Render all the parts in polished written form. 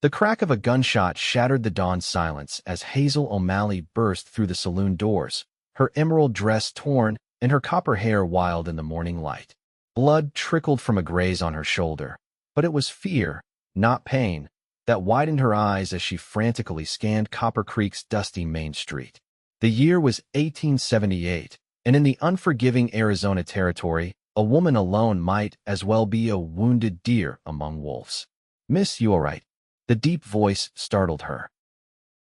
The crack of a gunshot shattered the dawn silence as Hazel O'Malley burst through the saloon doors, her emerald dress torn and her copper hair wild in the morning light. Blood trickled from a graze on her shoulder, but it was fear, not pain, that widened her eyes as she frantically scanned Copper Creek's dusty main street. The year was 1878, and in the unforgiving Arizona territory, a woman alone might as well be a wounded deer among wolves. "Miss, you all right?" The deep voice startled her.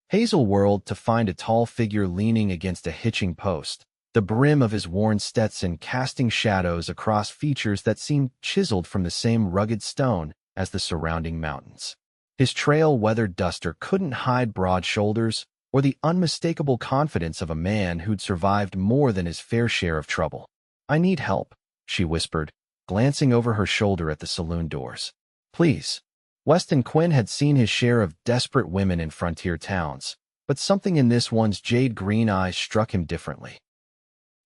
Hazel whirled to find a tall figure leaning against a hitching post, the brim of his worn Stetson casting shadows across features that seemed chiseled from the same rugged stone as the surrounding mountains. His trail-weathered duster couldn't hide broad shoulders or the unmistakable confidence of a man who'd survived more than his fair share of trouble. "I need help," she whispered, glancing over her shoulder at the saloon doors. "Please." Weston Quinn had seen his share of desperate women in frontier towns, but something in this one's jade-green eyes struck him differently.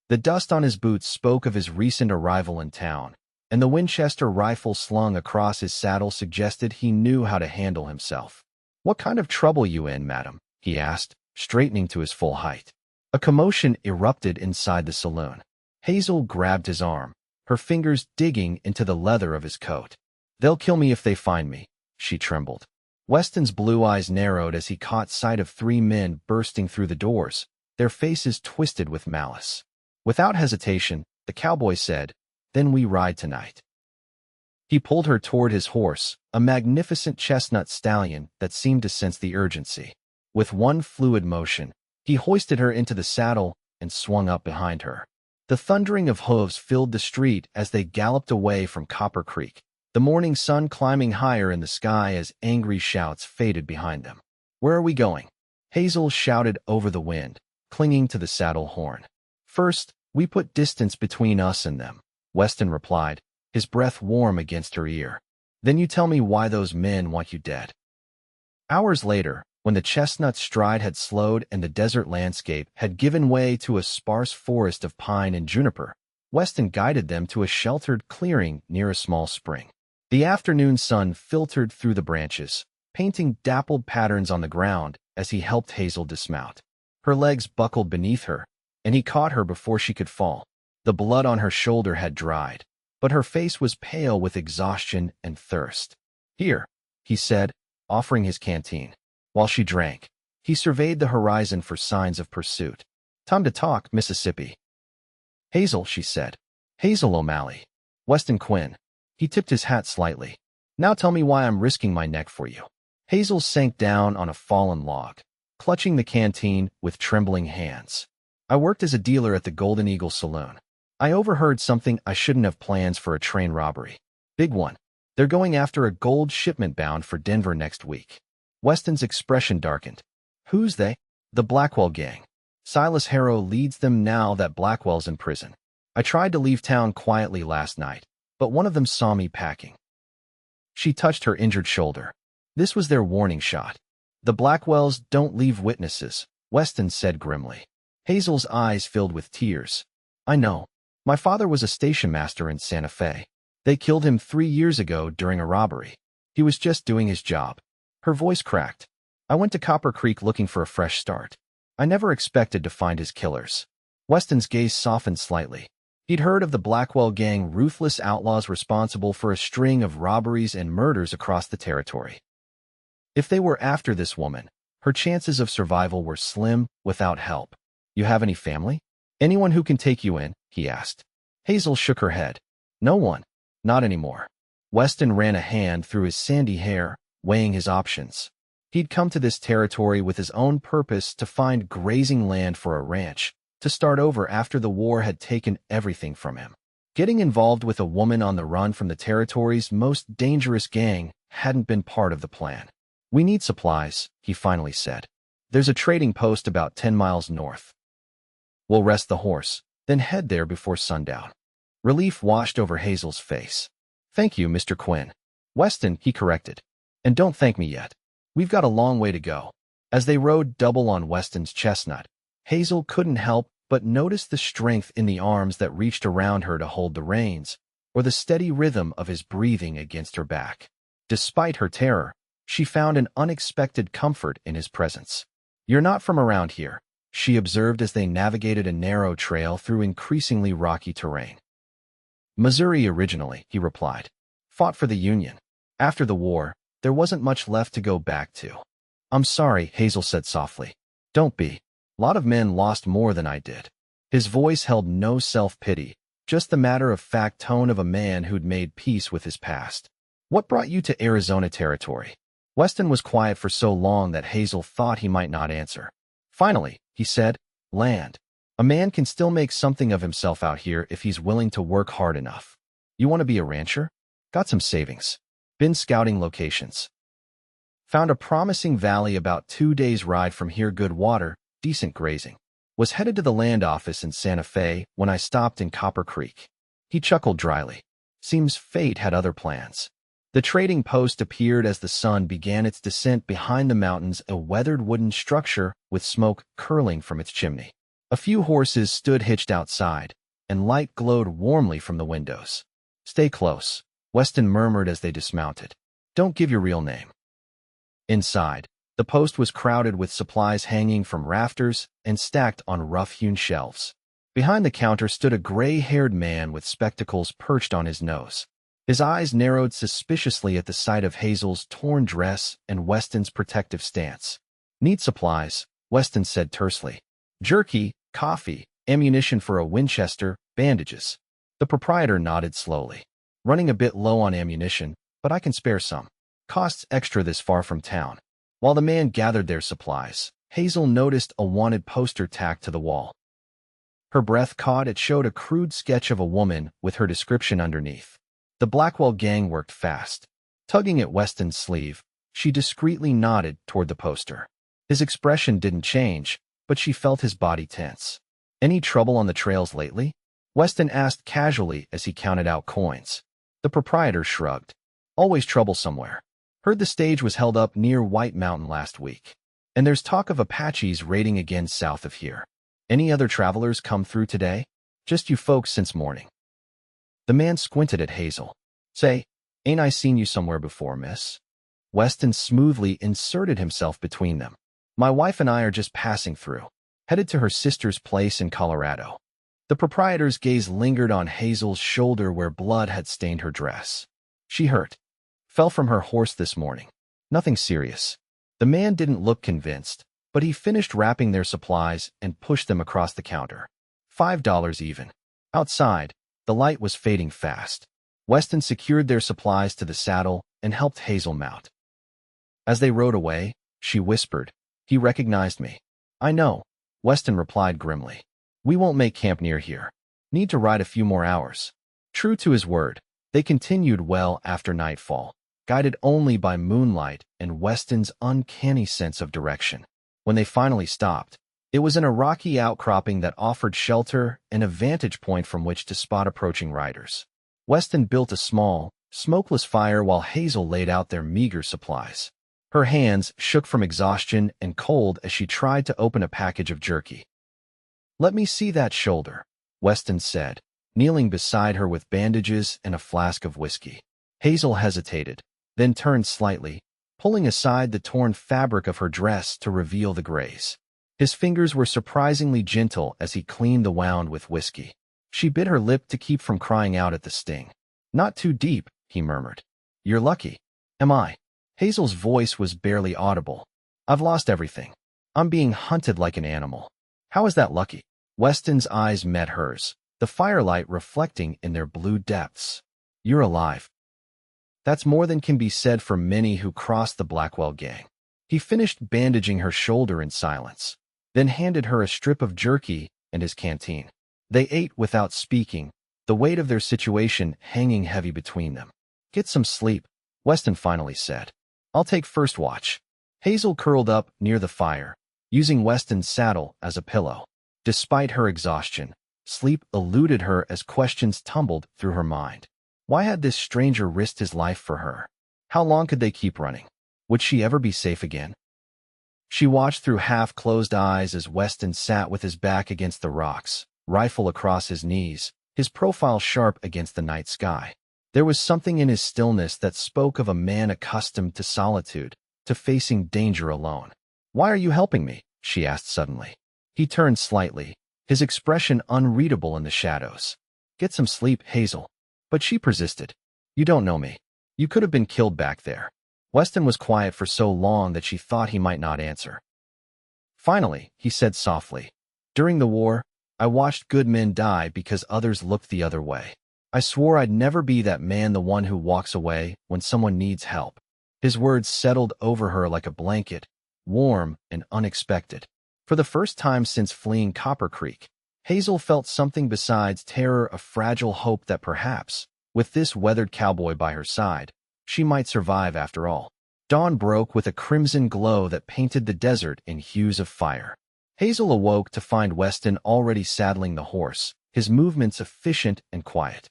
The dust on his boots spoke of his recent arrival in town, and the Winchester rifle slung across his saddle suggested he knew how to handle himself. "What kind of trouble you in, madam?" he asked, straightening to his full height. A commotion erupted inside the saloon. Hazel grabbed his arm, her fingers digging into the leather of his coat. "They'll kill me if they find me," she trembled. Weston's blue eyes narrowed as he caught sight of three men bursting through the doors, their faces twisted with malice. Without hesitation, the cowboy said, "Then we ride tonight." He pulled her toward his horse, a magnificent chestnut stallion that seemed to sense the urgency. With one fluid motion, he hoisted her into the saddle and swung up behind her. The thundering of hooves filled the street as they galloped away from Copper Creek, the morning sun climbing higher in the sky as angry shouts faded behind them. "Where are we going?" Hazel shouted over the wind, clinging to the saddle horn. "First, we put distance between us and them," Weston replied, his breath warm against her ear. "Then you tell me why those men want you dead." Hours later, when the chestnut stride had slowed and the desert landscape had given way to a sparse forest of pine and juniper, Weston guided them to a sheltered clearing near a small spring. The afternoon sun filtered through the branches, painting dappled patterns on the ground as he helped Hazel dismount. Her legs buckled beneath her, and he caught her before she could fall. The blood on her shoulder had dried, but her face was pale with exhaustion and thirst. "Here," he said, offering his canteen. While she drank, he surveyed the horizon for signs of pursuit. "Time to talk, Mississippi." "Hazel," she said. "Hazel O'Malley." "Weston Quinn." He tipped his hat slightly. "Now tell me why I'm risking my neck for you." Hazel sank down on a fallen log, clutching the canteen with trembling hands. "I worked as a dealer at the Golden Eagle Saloon. I overheard something I shouldn't have plans for a train robbery. Big one. They're going after a gold shipment bound for Denver next week." Weston's expression darkened. "Who's they?" "The Blackwell Gang. Silas Harrow leads them now that Blackwell's in prison. I tried to leave town quietly last night, but one of them saw me packing." She touched her injured shoulder. This was their warning shot. "The Blackwells don't leave witnesses," Weston said grimly. Hazel's eyes filled with tears. "I know. My father was a station master in Santa Fe. They killed him 3 years ago during a robbery. He was just doing his job." Her voice cracked. "I went to Copper Creek looking for a fresh start. I never expected to find his killers." Weston's gaze softened slightly. He'd heard of the Blackwell Gang, ruthless outlaws responsible for a string of robberies and murders across the territory. If they were after this woman, her chances of survival were slim without help. "You have any family? Anyone who can take you in?" he asked. Hazel shook her head. "No one. Not anymore." Weston ran a hand through his sandy hair, weighing his options. He'd come to this territory with his own purpose to find grazing land for a ranch, to start over after the war had taken everything from him. Getting involved with a woman on the run from the territory's most dangerous gang hadn't been part of the plan. "We need supplies," he finally said. "There's a trading post about 10 miles north. We'll rest the horse, then head there before sundown." Relief washed over Hazel's face. "Thank you, Mr. Quinn." "Weston," he corrected. "And don't thank me yet. We've got a long way to go." As they rode double on Weston's chestnut, Hazel couldn't help but notice the strength in the arms that reached around her to hold the reins, or the steady rhythm of his breathing against her back. Despite her terror, She found an unexpected comfort in his presence. "You're not from around here," she observed as they navigated a narrow trail through increasingly rocky terrain. "Missouri originally," he replied. "Fought for the Union. After the war, there wasn't much left to go back to." "I'm sorry," Hazel said softly. "Don't be. A lot of men lost more than I did." His voice held no self-pity, just the matter-of-fact tone of a man who'd made peace with his past. "What brought you to Arizona territory?" Weston was quiet for so long that Hazel thought he might not answer. Finally, he said, "Land. A man can still make something of himself out here if he's willing to work hard enough." "You want to be a rancher?" "Got some savings. Been scouting locations. Found a promising valley about 2 days' ride from here, good water, decent grazing. Was headed to the land office in Santa Fe when I stopped in Copper Creek." He chuckled dryly. "Seems fate had other plans." The trading post appeared as the sun began its descent behind the mountains, a weathered wooden structure with smoke curling from its chimney. A few horses stood hitched outside, and light glowed warmly from the windows. "Stay close," Weston murmured as they dismounted. "Don't give your real name." Inside, the post was crowded with supplies hanging from rafters and stacked on rough-hewn shelves. Behind the counter stood a gray-haired man with spectacles perched on his nose. His eyes narrowed suspiciously at the sight of Hazel's torn dress and Weston's protective stance. "Need supplies," Weston said tersely. "Jerky, coffee, ammunition for a Winchester, bandages." The proprietor nodded slowly. "Running a bit low on ammunition, but I can spare some. Costs extra this far from town." While the man gathered their supplies, Hazel noticed a wanted poster tacked to the wall. Her breath caught. It showed a crude sketch of a woman with her description underneath. The Blackwell Gang worked fast. Tugging at Weston's sleeve, she discreetly nodded toward the poster. His expression didn't change, but she felt his body tense. "Any trouble on the trails lately?" Weston asked casually as he counted out coins. The proprietor shrugged. "Always trouble somewhere. Heard the stage was held up near White Mountain last week. And there's talk of Apaches raiding again south of here. Any other travelers come through today?" "Just you folks since morning." The man squinted at Hazel. "Say, ain't I seen you somewhere before, miss?" Weston smoothly inserted himself between them. "My wife and I are just passing through, headed to her sister's place in Colorado." The proprietor's gaze lingered on Hazel's shoulder where blood had stained her dress. "She hurt. Fell from her horse this morning. Nothing serious." The man didn't look convinced, but he finished wrapping their supplies and pushed them across the counter. $5 even. Outside, the light was fading fast. Weston secured their supplies to the saddle and helped Hazel mount. As they rode away, she whispered, "He recognized me." "I know," Weston replied grimly. "We won't make camp near here. Need to ride a few more hours." True to his word, they continued well after nightfall, guided only by moonlight and Weston's uncanny sense of direction. When they finally stopped, it was in a rocky outcropping that offered shelter and a vantage point from which to spot approaching riders. Weston built a small, smokeless fire while Hazel laid out their meager supplies. Her hands shook from exhaustion and cold as she tried to open a package of jerky. "Let me see that shoulder," Weston said, kneeling beside her with bandages and a flask of whiskey. Hazel hesitated, then turned slightly, pulling aside the torn fabric of her dress to reveal the graze. His fingers were surprisingly gentle as he cleaned the wound with whiskey. She bit her lip to keep from crying out at the sting. "Not too deep," he murmured. "You're lucky." "Am I?" Hazel's voice was barely audible. "I've lost everything. I'm being hunted like an animal." "How is that lucky?" Weston's eyes met hers, the firelight reflecting in their blue depths. "You're alive." That's more than can be said for many who cross the Blackwell Gang. He finished bandaging her shoulder in silence, then handed her a strip of jerky and his canteen. They ate without speaking, the weight of their situation hanging heavy between them. "Get some sleep," Weston finally said. "I'll take first watch." Hazel curled up near the fire, using Weston's saddle as a pillow. Despite her exhaustion, sleep eluded her as questions tumbled through her mind. Why had this stranger risked his life for her? How long could they keep running? Would she ever be safe again? She watched through half-closed eyes as Weston sat with his back against the rocks, rifle across his knees, his profile sharp against the night sky. There was something in his stillness that spoke of a man accustomed to solitude, to facing danger alone. "Why are you helping me?" she asked suddenly. He turned slightly, his expression unreadable in the shadows. "Get some sleep, Hazel." But she persisted. "You don't know me. You could have been killed back there." Weston was quiet for so long that she thought he might not answer. Finally, he said softly, "During the war, I watched good men die because others looked the other way. I swore I'd never be that man, the one who walks away when someone needs help." His words settled over her like a blanket, warm and unexpected. For the first time since fleeing Copper Creek, Hazel felt something besides terror, a fragile hope that perhaps, with this weathered cowboy by her side, she might survive after all. Dawn broke with a crimson glow that painted the desert in hues of fire. Hazel awoke to find Weston already saddling the horse, his movements efficient and quiet.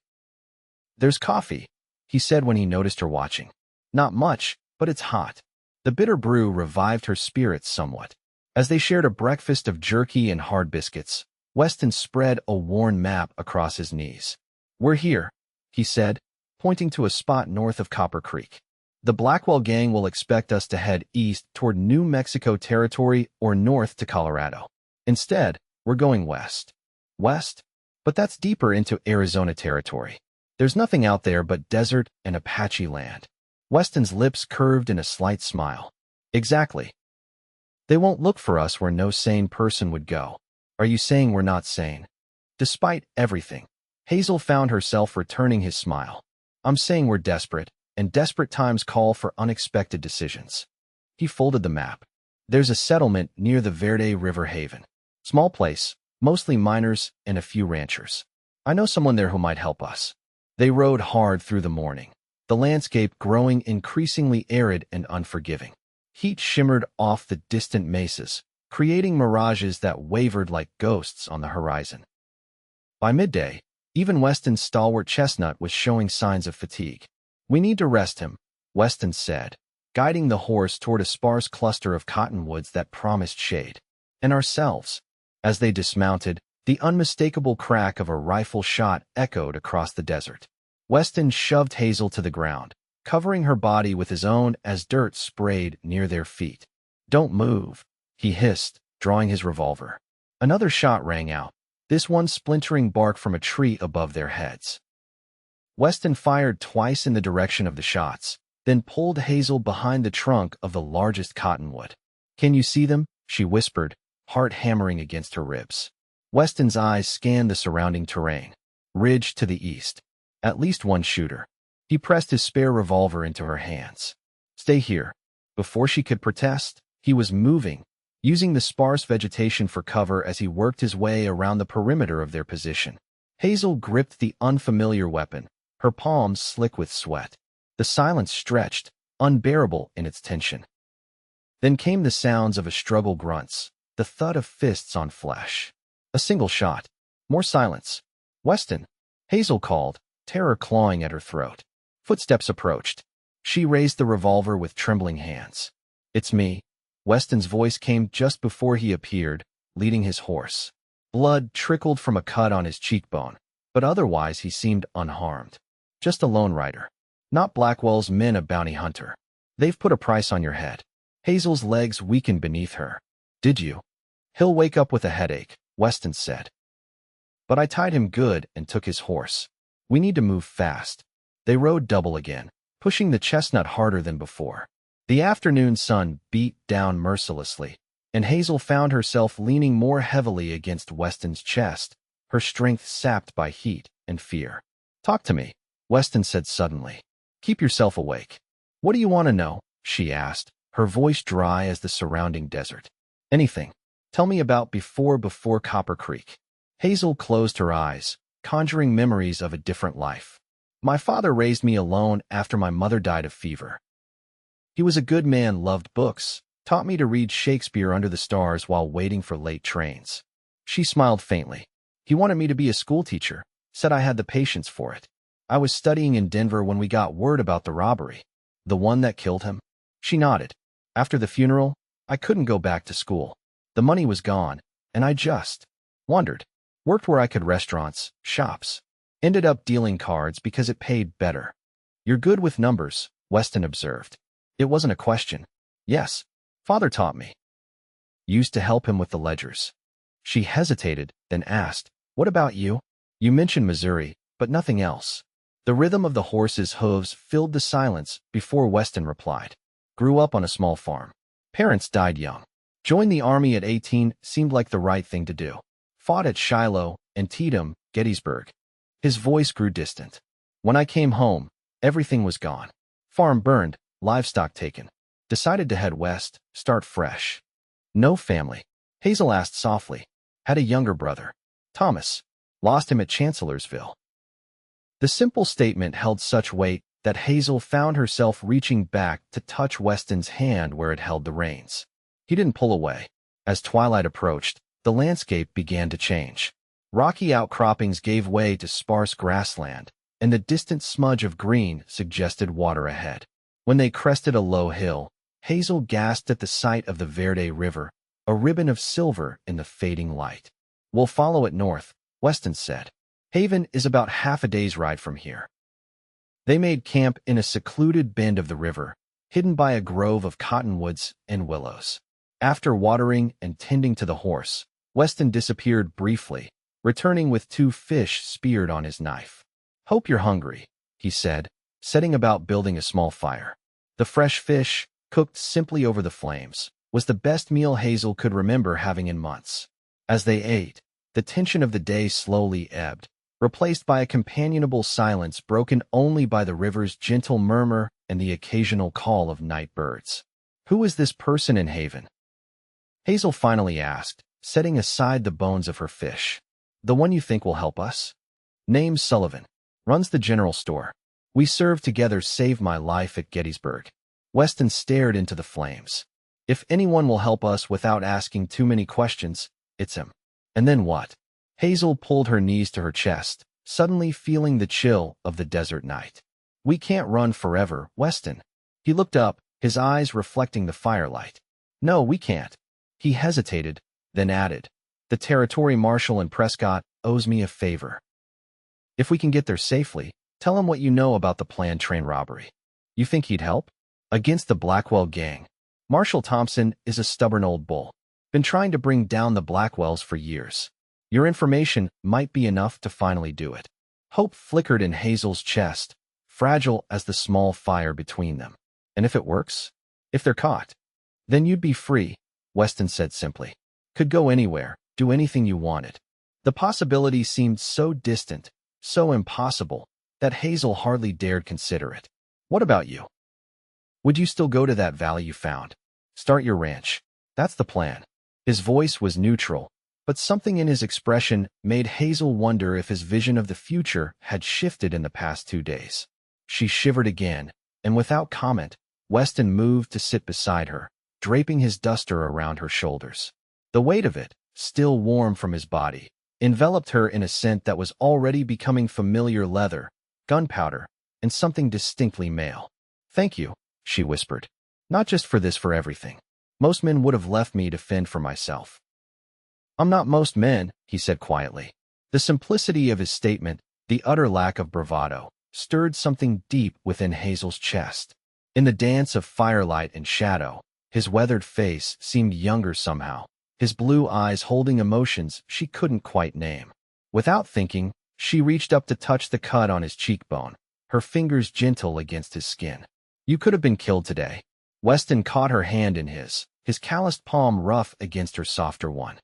"There's coffee," he said when he noticed her watching. "Not much, but it's hot." The bitter brew revived her spirits somewhat. As they shared a breakfast of jerky and hard biscuits, Weston spread a worn map across his knees. "We're here," he said, pointing to a spot north of Copper Creek. "The Blackwell Gang will expect us to head east toward New Mexico territory or north to Colorado. Instead, we're going west." "West? But that's deeper into Arizona territory. There's nothing out there but desert and Apache land." Weston's lips curved in a slight smile. "Exactly. They won't look for us where no sane person would go." "Are you saying we're not sane?" Despite everything, Hazel found herself returning his smile. "I'm saying we're desperate, and desperate times call for unexpected decisions." He folded the map. "There's a settlement near the Verde River Haven. Small place, mostly miners and a few ranchers. I know someone there who might help us." They rode hard through the morning, the landscape growing increasingly arid and unforgiving. Heat shimmered off the distant mesas, creating mirages that wavered like ghosts on the horizon. By midday, even Weston's stalwart chestnut was showing signs of fatigue. "We need to rest him," Weston said, guiding the horse toward a sparse cluster of cottonwoods that promised shade. "And ourselves." As they dismounted, the unmistakable crack of a rifle shot echoed across the desert. Weston shoved Hazel to the ground, covering her body with his own as dirt sprayed near their feet. "Don't move," he hissed, drawing his revolver. Another shot rang out, this one splintering bark from a tree above their heads. Weston fired twice in the direction of the shots, then pulled Hazel behind the trunk of the largest cottonwood. "Can you see them?" she whispered, heart hammering against her ribs. Weston's eyes scanned the surrounding terrain. Ridge to the east. At least one shooter. He pressed his spare revolver into her hands. "Stay here." Before she could protest, he was moving, using the sparse vegetation for cover as he worked his way around the perimeter of their position. Hazel gripped the unfamiliar weapon, her palms slick with sweat. The silence stretched, unbearable in its tension. Then came the sounds of a struggle, grunts, the thud of fists on flesh. A single shot. More silence. "Weston," Hazel called, terror clawing at her throat. Footsteps approached. She raised the revolver with trembling hands. "It's me." Weston's voice came just before he appeared, leading his horse. Blood trickled from a cut on his cheekbone, but otherwise he seemed unharmed. "Just a lone rider. Not Blackwell's men, a bounty hunter. They've put a price on your head." Hazel's legs weakened beneath her. "Did you?" "He'll wake up with a headache," Weston said. "But I tied him good and took his horse. We need to move fast." They rode double again, pushing the chestnut harder than before. The afternoon sun beat down mercilessly, and Hazel found herself leaning more heavily against Weston's chest, her strength sapped by heat and fear. "Talk to me," Weston said suddenly. "Keep yourself awake." "What do you want to know?" she asked, her voice dry as the surrounding desert. "Anything. Tell me about before Copper Creek." Hazel closed her eyes, conjuring memories of a different life. "My father raised me alone after my mother died of fever. He was a good man, loved books, taught me to read Shakespeare under the stars while waiting for late trains." She smiled faintly. "He wanted me to be a schoolteacher, said I had the patience for it. I was studying in Denver when we got word about the robbery. The one that killed him?" She nodded. "After the funeral, I couldn't go back to school. The money was gone, and I just wandered. Worked where I could, restaurants, shops. Ended up dealing cards because it paid better. You're good with numbers, Weston observed. It wasn't a question. Yes, father taught me. Used to help him with the ledgers. She hesitated, then asked, what about you? You mentioned Missouri, but nothing else. The rhythm of the horse's hooves filled the silence before Weston replied. Grew up on a small farm. Parents died young. Joined the army at 18 seemed like the right thing to do. Fought at Shiloh, Antietam, Gettysburg. His voice grew distant. When I came home, everything was gone. Farm burned, livestock taken. Decided to head west, start fresh. No family. Hazel asked softly. Had a younger brother. Thomas. Lost him at Chancellorsville. The simple statement held such weight that Hazel found herself reaching back to touch Weston's hand where it held the reins. He didn't pull away. As twilight approached, the landscape began to change. Rocky outcroppings gave way to sparse grassland, and the distant smudge of green suggested water ahead. When they crested a low hill, Hazel gasped at the sight of the Verde River, a ribbon of silver in the fading light. We'll follow it north, Weston said. Haven is about half a day's ride from here. They made camp in a secluded bend of the river, hidden by a grove of cottonwoods and willows. After watering and tending to the horse, Weston disappeared briefly, returning with 2 fish speared on his knife. Hope you're hungry, he said, setting about building a small fire. The fresh fish, cooked simply over the flames, was the best meal Hazel could remember having in months. As they ate, the tension of the day slowly ebbed, replaced by a companionable silence broken only by the river's gentle murmur and the occasional call of night birds. Who is this person in Haven? Hazel finally asked, setting aside the bones of her fish. The one you think will help us? Name's Sullivan. Runs the general store. We served together, saved my life at Gettysburg. Weston stared into the flames. If anyone will help us without asking too many questions, it's him. And then what? Hazel pulled her knees to her chest, suddenly feeling the chill of the desert night. We can't run forever, Weston. He looked up, his eyes reflecting the firelight. No, we can't. He hesitated, then added, the territory marshal in Prescott owes me a favor. If we can get there safely, tell him what you know about the planned train robbery. You think he'd help? Against the Blackwell Gang. Marshal Thompson is a stubborn old bull. Been trying to bring down the Blackwells for years. Your information might be enough to finally do it. Hope flickered in Hazel's chest, fragile as the small fire between them. And if it works? If they're caught? Then you'd be free, Weston said simply. Could go anywhere, do anything you wanted. The possibility seemed so distant, so impossible, that Hazel hardly dared consider it. What about you? Would you still go to that valley you found? Start your ranch. That's the plan. His voice was neutral, but something in his expression made Hazel wonder if his vision of the future had shifted in the past 2 days. She shivered again, and without comment, Weston moved to sit beside her, draping his duster around her shoulders. The weight of it, still warm from his body, enveloped her in a scent that was already becoming familiar: leather, gunpowder, and something distinctly male. Thank you, she whispered. Not just for this, for everything. Most men would have left me to fend for myself. I'm not most men, he said quietly. The simplicity of his statement, the utter lack of bravado, stirred something deep within Hazel's chest. In the dance of firelight and shadow, his weathered face seemed younger somehow, his blue eyes holding emotions she couldn't quite name. Without thinking, she reached up to touch the cut on his cheekbone, her fingers gentle against his skin. You could have been killed today. Weston caught her hand in his calloused palm rough against her softer one.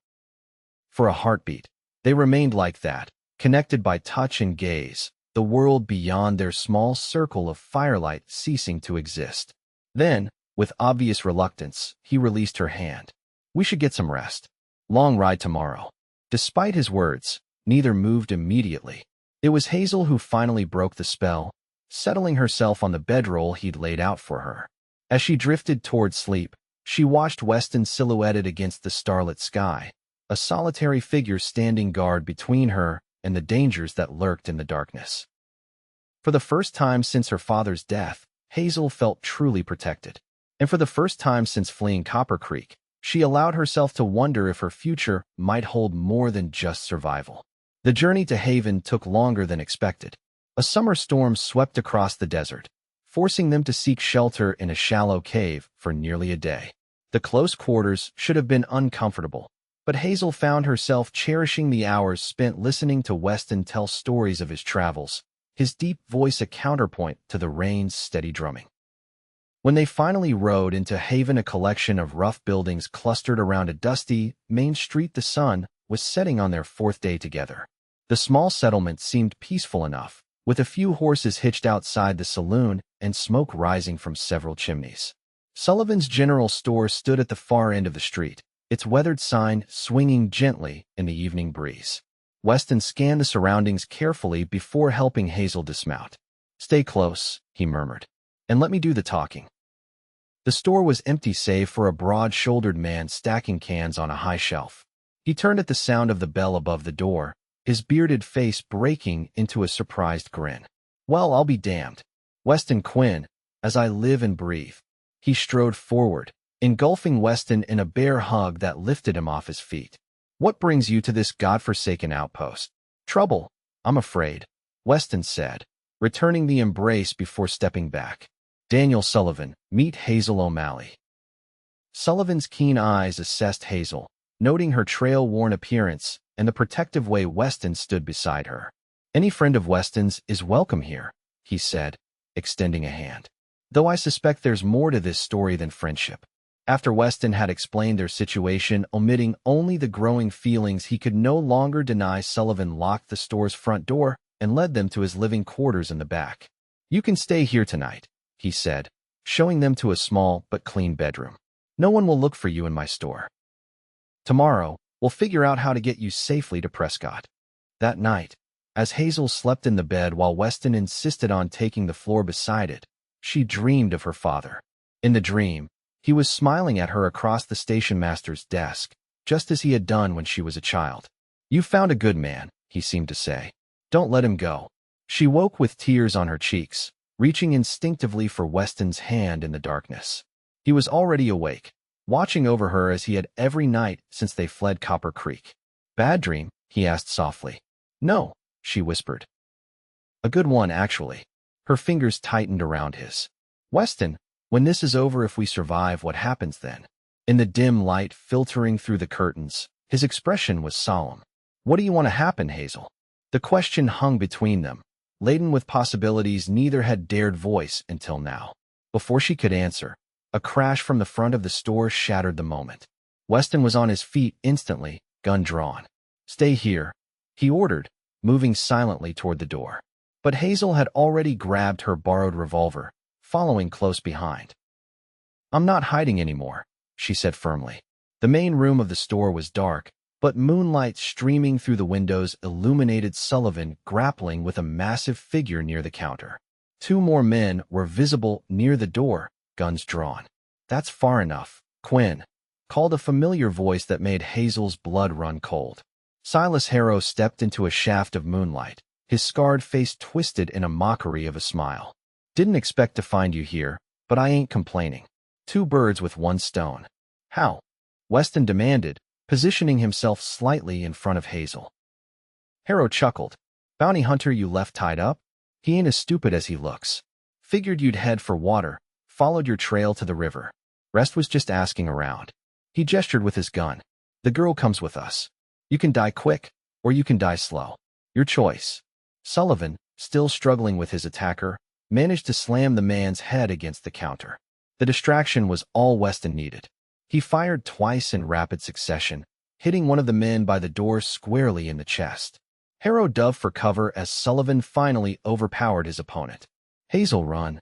For a heartbeat, they remained like that, connected by touch and gaze, the world beyond their small circle of firelight ceasing to exist. Then, with obvious reluctance, he released her hand. We should get some rest. Long ride tomorrow. Despite his words, neither moved immediately. It was Hazel who finally broke the spell, settling herself on the bedroll he'd laid out for her. As she drifted toward sleep, she watched Weston silhouetted against the starlit sky, a solitary figure standing guard between her and the dangers that lurked in the darkness. For the first time since her father's death, Hazel felt truly protected. And for the first time since fleeing Copper Creek, she allowed herself to wonder if her future might hold more than just survival. The journey to Haven took longer than expected. A summer storm swept across the desert, forcing them to seek shelter in a shallow cave for nearly a day. The close quarters should have been uncomfortable, but Hazel found herself cherishing the hours spent listening to Weston tell stories of his travels, his deep voice a counterpoint to the rain's steady drumming. When they finally rode into Haven, a collection of rough buildings clustered around a dusty main street, the sun was setting on their fourth day together. The small settlement seemed peaceful enough, with a few horses hitched outside the saloon and smoke rising from several chimneys. Sullivan's General Store stood at the far end of the street, its weathered sign swinging gently in the evening breeze. Weston scanned the surroundings carefully before helping Hazel dismount. "Stay close," he murmured, "and let me do the talking." The store was empty save for a broad-shouldered man stacking cans on a high shelf. He turned at the sound of the bell above the door, his bearded face breaking into a surprised grin. "Well, I'll be damned. Weston Quinn, as I live and breathe." He strode forward, engulfing Weston in a bear hug that lifted him off his feet. "What brings you to this godforsaken outpost?" "Trouble, I'm afraid," Weston said, returning the embrace before stepping back. "Daniel Sullivan, meet Hazel O'Malley." Sullivan's keen eyes assessed Hazel, noting her trail-worn appearance and the protective way Weston stood beside her. "Any friend of Weston's is welcome here," he said, extending a hand. "Though I suspect there's more to this story than friendship." After Weston had explained their situation, omitting only the growing feelings he could no longer deny, Sullivan locked the store's front door and led them to his living quarters in the back. "You can stay here tonight," he said, showing them to a small but clean bedroom. "No one will look for you in my store. Tomorrow, we'll figure out how to get you safely to Prescott." That night, as Hazel slept in the bed while Weston insisted on taking the floor beside it, she dreamed of her father. In the dream, he was smiling at her across the station master's desk, just as he had done when she was a child. "You found a good man," he seemed to say. "Don't let him go." She woke with tears on her cheeks, reaching instinctively for Weston's hand in the darkness. He was already awake, watching over her as he had every night since they fled Copper Creek. "Bad dream?" he asked softly. "No," she whispered. "A good one, actually." Her fingers tightened around his. "Weston, when this is over, if we survive, what happens then?" In the dim light filtering through the curtains, his expression was solemn. "What do you want to happen, Hazel?" The question hung between them, laden with possibilities neither had dared voice until now. Before she could answer, a crash from the front of the store shattered the moment. Weston was on his feet instantly, gun drawn. "Stay here," he ordered, moving silently toward the door. But Hazel had already grabbed her borrowed revolver, following close behind. "I'm not hiding anymore," she said firmly. The main room of the store was dark, but moonlight streaming through the windows illuminated Sullivan grappling with a massive figure near the counter. Two more men were visible near the door, guns drawn. "That's far enough, Quinn," called a familiar voice that made Hazel's blood run cold. Silas Harrow stepped into a shaft of moonlight, his scarred face twisted in a mockery of a smile. "Didn't expect to find you here, but I ain't complaining. Two birds with one stone." "How?" Weston demanded, positioning himself slightly in front of Hazel. Harrow chuckled. "Bounty hunter you left tied up? He ain't as stupid as he looks. Figured you'd head for water, followed your trail to the river. Rest was just asking around." He gestured with his gun. "The girl comes with us. You can die quick, or you can die slow. Your choice." Sullivan, still struggling with his attacker, managed to slam the man's head against the counter. The distraction was all Weston needed. He fired twice in rapid succession, hitting one of the men by the door squarely in the chest. Harrow dove for cover as Sullivan finally overpowered his opponent. "Hazel, run!"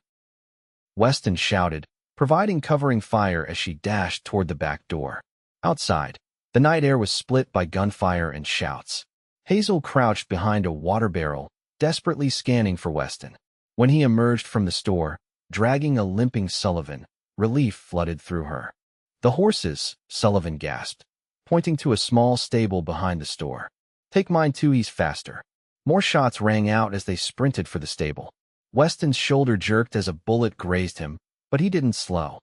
Weston shouted, providing covering fire as she dashed toward the back door. Outside, the night air was split by gunfire and shouts. Hazel crouched behind a water barrel, desperately scanning for Weston. When he emerged from the store, dragging a limping Sullivan, relief flooded through her. "The horses," Sullivan gasped, pointing to a small stable behind the store. "Take mine too, he's faster." More shots rang out as they sprinted for the stable. Weston's shoulder jerked as a bullet grazed him, but he didn't slow.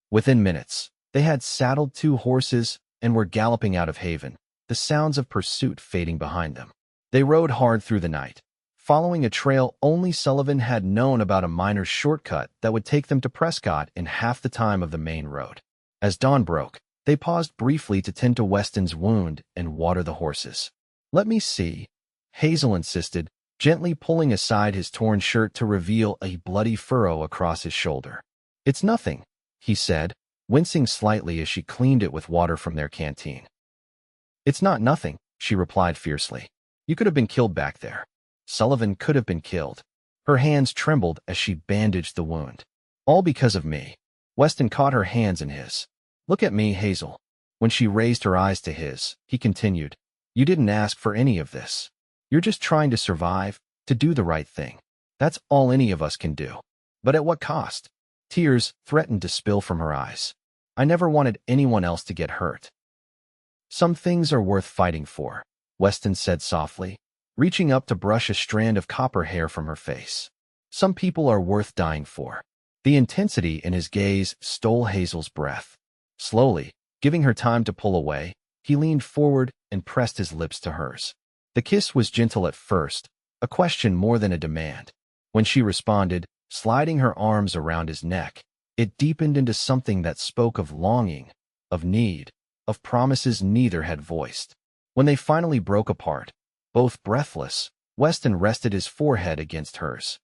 Within minutes, they had saddled two horses and were galloping out of Haven, the sounds of pursuit fading behind them. They rode hard through the night, following a trail only Sullivan had known about, a miner's shortcut that would take them to Prescott in half the time of the main road. As dawn broke, they paused briefly to tend to Weston's wound and water the horses. "Let me see," Hazel insisted, gently pulling aside his torn shirt to reveal a bloody furrow across his shoulder. "It's nothing," he said, wincing slightly as she cleaned it with water from their canteen. "It's not nothing," she replied fiercely. "You could have been killed back there. Sullivan could have been killed." Her hands trembled as she bandaged the wound. "All because of me." Weston caught her hands in his. "Look at me, Hazel." When she raised her eyes to his, he continued, "You didn't ask for any of this. You're just trying to survive, to do the right thing. That's all any of us can do. But at what cost?" Tears threatened to spill from her eyes. "I never wanted anyone else to get hurt." "Some things are worth fighting for," Weston said softly, reaching up to brush a strand of copper hair from her face. "Some people are worth dying for." The intensity in his gaze stole Hazel's breath. Slowly, giving her time to pull away, he leaned forward and pressed his lips to hers. The kiss was gentle at first, a question more than a demand. When she responded, sliding her arms around his neck, it deepened into something that spoke of longing, of need, of promises neither had voiced. When they finally broke apart, both breathless, Weston rested his forehead against hers.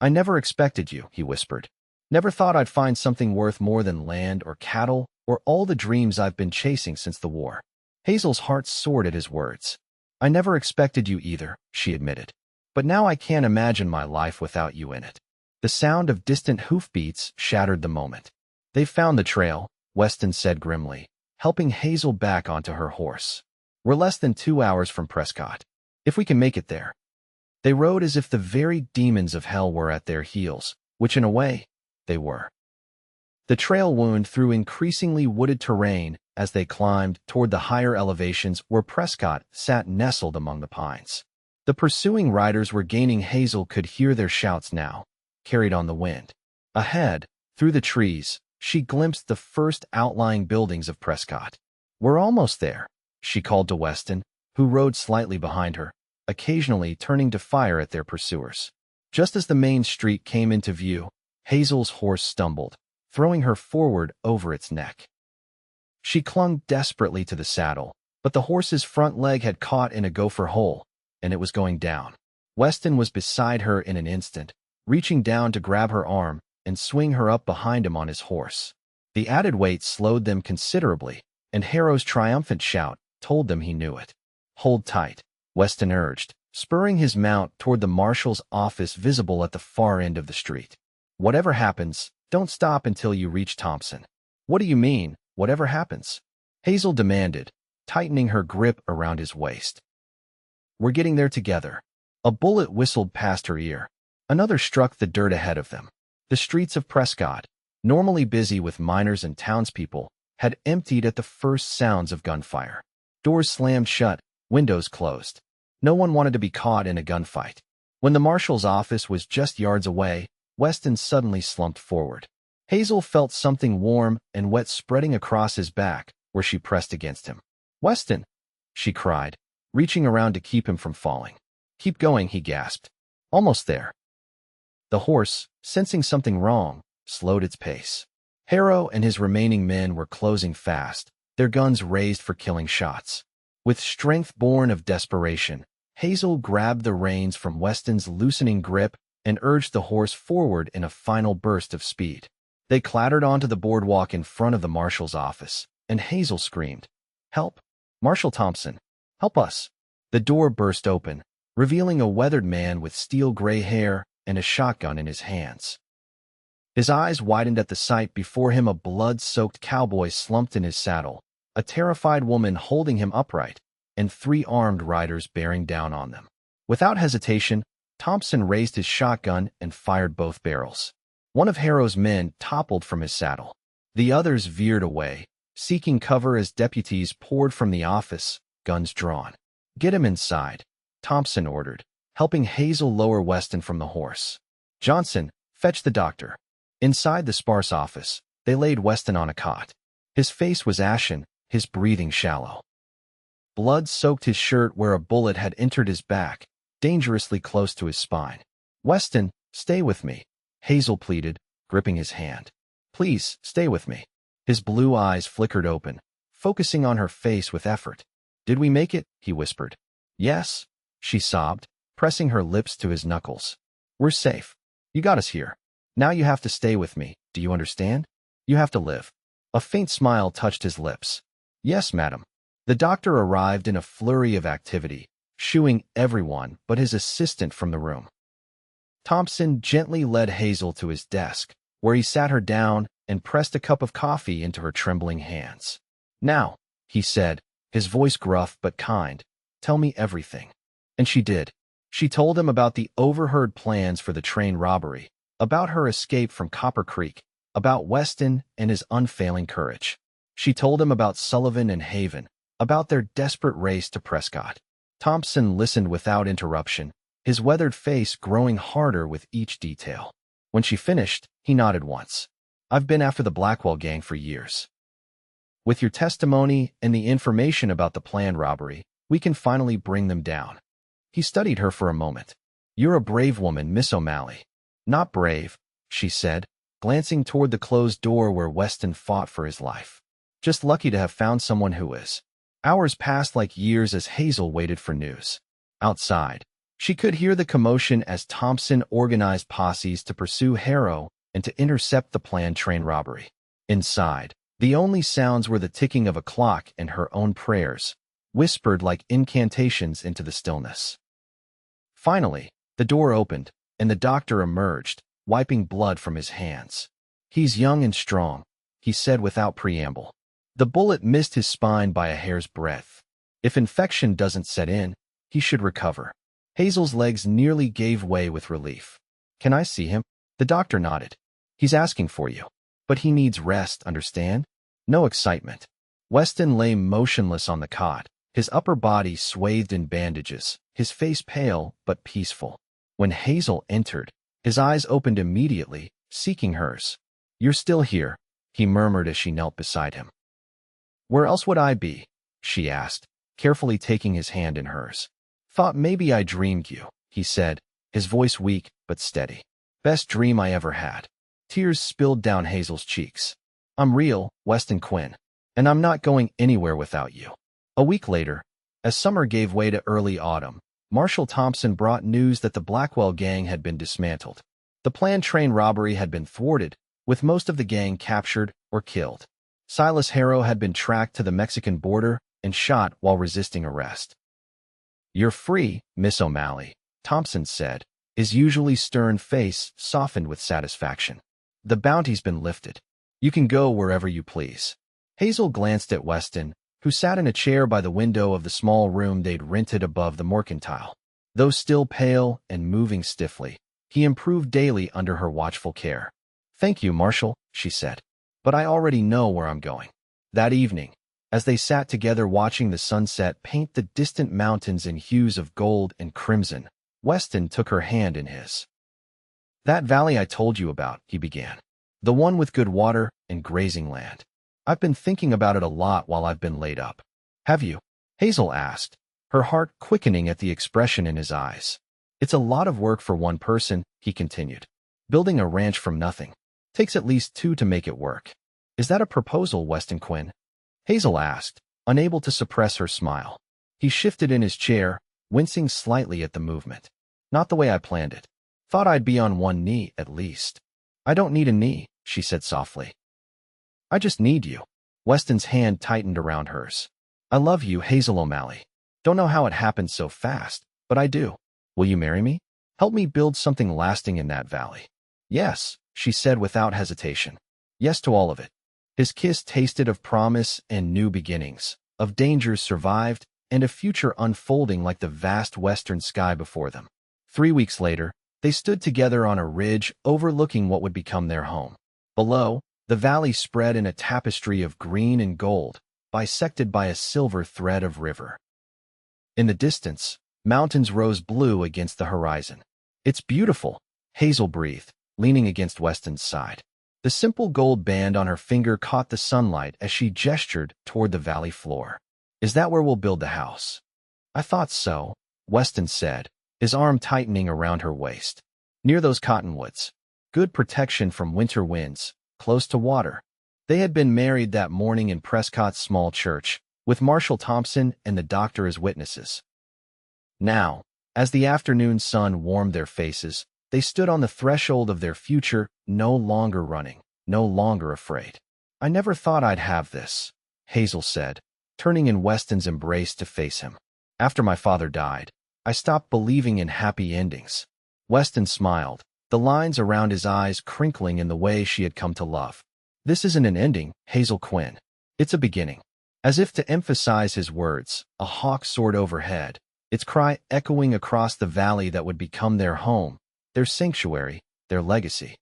"I never expected you," he whispered. "Never thought I'd find something worth more than land or cattle or all the dreams I've been chasing since the war." Hazel's heart soared at his words. "I never expected you either," she admitted. "But now I can't imagine my life without you in it." The sound of distant hoofbeats shattered the moment. "They've found the trail," Weston said grimly, helping Hazel back onto her horse. "We're less than 2 hours from Prescott. If we can make it there." They rode as if the very demons of hell were at their heels, which in a way, they were. The trail wound through increasingly wooded terrain as they climbed toward the higher elevations where Prescott sat nestled among the pines. The pursuing riders were gaining. Hazel could hear their shouts now, carried on the wind. Ahead, through the trees, she glimpsed the first outlying buildings of Prescott. "We're almost there," she called to Weston, who rode slightly behind her, occasionally turning to fire at their pursuers. Just as the main street came into view, Hazel's horse stumbled, throwing her forward over its neck. She clung desperately to the saddle, but the horse's front leg had caught in a gopher hole, and it was going down. Weston was beside her in an instant, reaching down to grab her arm and swing her up behind him on his horse. The added weight slowed them considerably, and Harrow's triumphant shout told them he knew it. "Hold tight," Weston urged, spurring his mount toward the marshal's office visible at the far end of the street. "Whatever happens, don't stop until you reach Thompson." "What do you mean, whatever happens?" Hazel demanded, tightening her grip around his waist. "We're getting there together." A bullet whistled past her ear. Another struck the dirt ahead of them. The streets of Prescott, normally busy with miners and townspeople, had emptied at the first sounds of gunfire. Doors slammed shut, windows closed. No one wanted to be caught in a gunfight. When the marshal's office was just yards away, Weston suddenly slumped forward. Hazel felt something warm and wet spreading across his back, where she pressed against him. "Weston!" she cried, reaching around to keep him from falling. "Keep going," he gasped. "Almost there." The horse, sensing something wrong, slowed its pace. Harrow and his remaining men were closing fast, their guns raised for killing shots. With strength born of desperation, Hazel grabbed the reins from Weston's loosening grip and urged the horse forward in a final burst of speed. They clattered onto the boardwalk in front of the marshal's office, and Hazel screamed, "Help! Marshal Thompson! Help us!" The door burst open, revealing a weathered man with steel-gray hair and a shotgun in his hands. His eyes widened at the sight before him. A blood-soaked cowboy slumped in his saddle, a terrified woman holding him upright, and 3 armed riders bearing down on them. Without hesitation, Thompson raised his shotgun and fired both barrels. One of Harrow's men toppled from his saddle. The others veered away, seeking cover as deputies poured from the office, guns drawn. "Get him inside," Thompson ordered, helping Hazel lower Weston from the horse. "Johnson, fetch the doctor." Inside the sparse office, they laid Weston on a cot. His face was ashen, his breathing shallow. Blood soaked his shirt where a bullet had entered his back, dangerously close to his spine. "Weston, stay with me," Hazel pleaded, gripping his hand. "Please, stay with me." His blue eyes flickered open, focusing on her face with effort. "Did we make it?" he whispered. "Yes," she sobbed, pressing her lips to his knuckles. "We're safe. You got us here. Now you have to stay with me, do you understand? You have to live." A faint smile touched his lips. "Yes, madam." The doctor arrived in a flurry of activity, shooing everyone but his assistant from the room. Thompson gently led Hazel to his desk, where he sat her down and pressed a cup of coffee into her trembling hands. "Now," he said, his voice gruff but kind, "tell me everything." And she did. She told him about the overheard plans for the train robbery, about her escape from Copper Creek, about Weston and his unfailing courage. She told him about Sullivan and Haven, about their desperate race to Prescott. Thompson listened without interruption, his weathered face growing harder with each detail. When she finished, he nodded once. "I've been after the Blackwell Gang for years. With your testimony and the information about the planned robbery, we can finally bring them down." He studied her for a moment. "You're a brave woman, Miss O'Malley." "Not brave," she said, glancing toward the closed door where Weston fought for his life. "Just lucky to have found someone who is." Hours passed like years as Hazel waited for news. Outside, she could hear the commotion as Thompson organized posses to pursue Harrow and to intercept the planned train robbery. Inside, the only sounds were the ticking of a clock and her own prayers, whispered like incantations into the stillness. Finally, the door opened, and the doctor emerged, wiping blood from his hands. "He's young and strong," he said without preamble. "The bullet missed his spine by a hair's breadth. If infection doesn't set in, he should recover." Hazel's legs nearly gave way with relief. "Can I see him?" The doctor nodded. "He's asking for you. But he needs rest, understand? No excitement." Weston lay motionless on the cot, his upper body swathed in bandages, his face pale but peaceful. When Hazel entered, his eyes opened immediately, seeking hers. "You're still here," he murmured as she knelt beside him. "Where else would I be?" she asked, carefully taking his hand in hers. "Thought maybe I dreamed you," he said, his voice weak but steady. "Best dream I ever had." Tears spilled down Hazel's cheeks. "I'm real, Weston Quinn, and I'm not going anywhere without you." A week later, as summer gave way to early autumn, Marshal Thompson brought news that the Blackwell Gang had been dismantled. The planned train robbery had been thwarted, with most of the gang captured or killed. Silas Harrow had been tracked to the Mexican border and shot while resisting arrest. "You're free, Miss O'Malley," Thompson said, his usually stern face softened with satisfaction. "The bounty's been lifted. You can go wherever you please." Hazel glanced at Weston, who sat in a chair by the window of the small room they'd rented above the mercantile. Though still pale and moving stiffly, he improved daily under her watchful care. "Thank you, Marshal," she said. "But I already know where I'm going." That evening, as they sat together watching the sunset paint the distant mountains in hues of gold and crimson, Weston took her hand in his. "That valley I told you about," he began. "The one with good water and grazing land. I've been thinking about it a lot while I've been laid up." "Have you?" Hazel asked, her heart quickening at the expression in his eyes. "It's a lot of work for one person," he continued. "Building a ranch from nothing. Takes at least two to make it work." "Is that a proposal, Weston Quinn?" Hazel asked, unable to suppress her smile. He shifted in his chair, wincing slightly at the movement. "Not the way I planned it. Thought I'd be on one knee, at least." "I don't need a knee," she said softly. "I just need you." Weston's hand tightened around hers. "I love you, Hazel O'Malley. Don't know how it happened so fast, but I do. Will you marry me? Help me build something lasting in that valley." "Yes," she said without hesitation. "Yes to all of it." His kiss tasted of promise and new beginnings, of dangers survived, and a future unfolding like the vast western sky before them. 3 weeks later, they stood together on a ridge overlooking what would become their home. Below, the valley spread in a tapestry of green and gold, bisected by a silver thread of river. In the distance, mountains rose blue against the horizon. "It's beautiful," Hazel breathed, leaning against Weston's side. The simple gold band on her finger caught the sunlight as she gestured toward the valley floor. Is that where we'll build the house? I thought so, Weston said, his arm tightening around her waist. Near those cottonwoods. Good protection from winter winds, close to water. They had been married that morning in Prescott's small church, with Marshall Thompson and the doctor as witnesses. Now, as the afternoon sun warmed their faces, they stood on the threshold of their future, no longer running, no longer afraid. I never thought I'd have this, Hazel said, turning in Weston's embrace to face him. After my father died, I stopped believing in happy endings. Weston smiled, the lines around his eyes crinkling in the way she had come to love. This isn't an ending, Hazel Quinn. It's a beginning. As if to emphasize his words, a hawk soared overhead, its cry echoing across the valley that would become their home, their sanctuary, their legacy.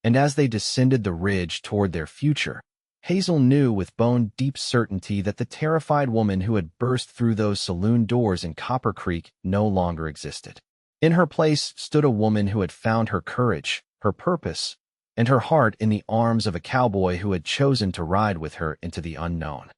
And as they descended the ridge toward their future, Hazel knew with bone-deep certainty that the terrified woman who had burst through those saloon doors in Copper Creek no longer existed. In her place stood a woman who had found her courage, her purpose, and her heart in the arms of a cowboy who had chosen to ride with her into the unknown.